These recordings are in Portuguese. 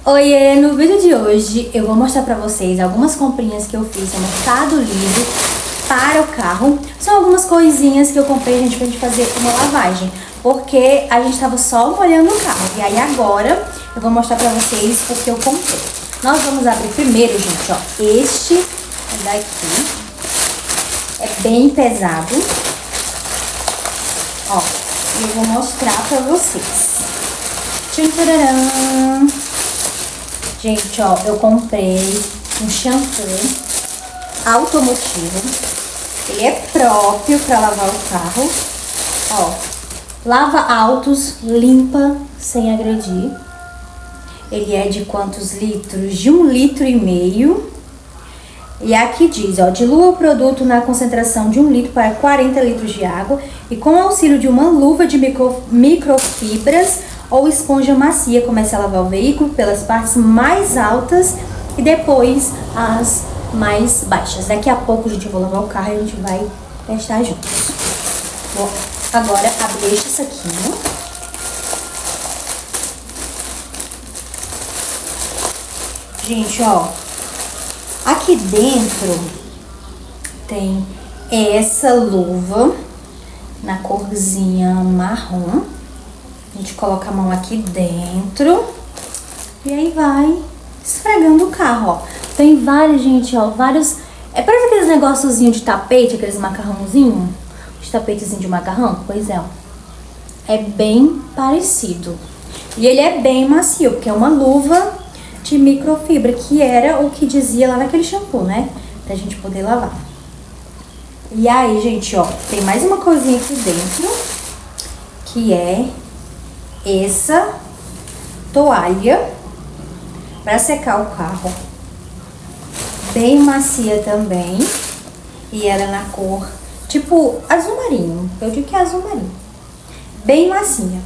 Oiê, no vídeo de hoje eu vou mostrar pra vocês algumas comprinhas que eu fiz no Mercado Livre para o carro. São algumas coisinhas que eu comprei, gente, pra gente fazer uma lavagem, porque a gente tava só molhando o carro. E aí agora eu vou mostrar pra vocês o que eu comprei. Nós vamos abrir primeiro, gente, ó, este daqui. É bem pesado. Ó, e eu vou mostrar pra vocês. Tcharam! Gente, ó, eu comprei um shampoo automotivo. Ele é próprio para lavar o carro. Ó, lava altos, limpa sem agredir. Ele é de quantos litros? De 1,5 litro. E aqui diz, ó, dilua o produto na concentração de 1 litro para 40 litros de água e com o auxílio de uma luva de microfibras ou esponja macia, comece a lavar o veículo pelas partes mais altas e depois as mais baixas. Daqui a pouco, gente, eu vou lavar o carro e a gente vai testar juntos. Vou agora abrir este saquinho. Gente, ó, aqui dentro tem essa luva na corzinha marrom. A gente coloca a mão aqui dentro e aí vai esfregando o carro, ó. Tem vários, gente, ó, vários... parece aqueles negóciozinhos de tapete, aqueles macarrãozinhos, de tapetezinho de macarrão. Pois é, ó. É bem parecido. E ele é bem macio, porque é uma luva de microfibra, que era o que dizia lá naquele shampoo, né? Pra gente poder lavar. E aí, gente, ó, tem mais uma coisinha aqui dentro, que é essa toalha para secar o carro. Bem macia também. E ela é na cor, tipo, azul marinho. Eu digo que é azul marinho. Bem macia.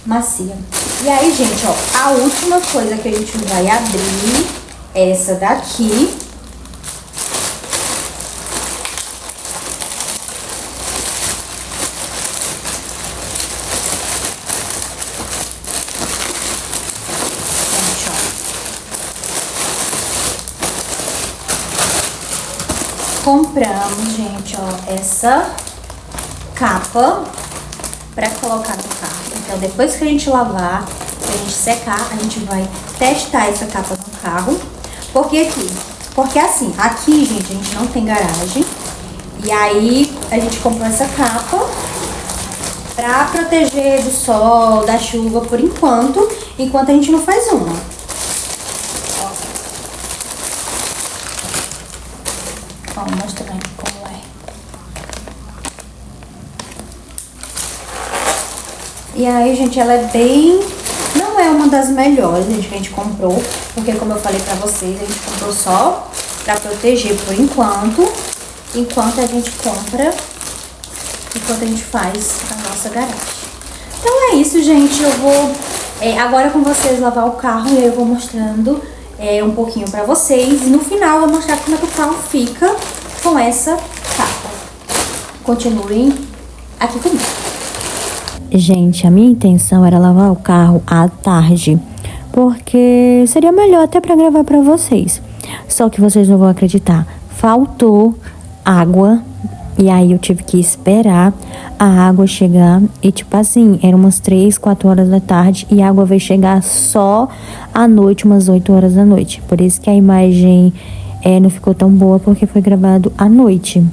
Macia. E aí, gente, ó, a última coisa que a gente vai abrir é essa daqui. Compramos, gente, ó, essa capa pra colocar no carro. Então, depois que a gente lavar, que a gente secar, a gente vai testar essa capa no carro. Porque assim, aqui, gente, a gente não tem garagem. E aí, a gente comprou essa capa pra proteger do sol, da chuva, por enquanto a gente não faz uma. Ó, mostrando como é. E aí, gente, ela é bem... Não é uma das melhores, gente, que a gente comprou. Porque, como eu falei pra vocês, a gente comprou só pra proteger por enquanto. Enquanto a gente compra, enquanto a gente faz a nossa garagem. Então é isso, gente. Eu vou agora com vocês lavar o carro e eu vou mostrando um pouquinho pra vocês. E no final eu vou mostrar como é que o carro fica com essa capa. Continuem aqui comigo. Gente, a minha intenção era lavar o carro à tarde, porque seria melhor até pra gravar pra vocês. Só que vocês não vão acreditar, faltou água e aí eu tive que esperar a água chegar e tipo assim, eram umas 3, 4 horas da tarde e a água veio chegar só à noite, umas 8 horas da noite. Por isso que a imagem não ficou tão boa, porque foi gravado à noite.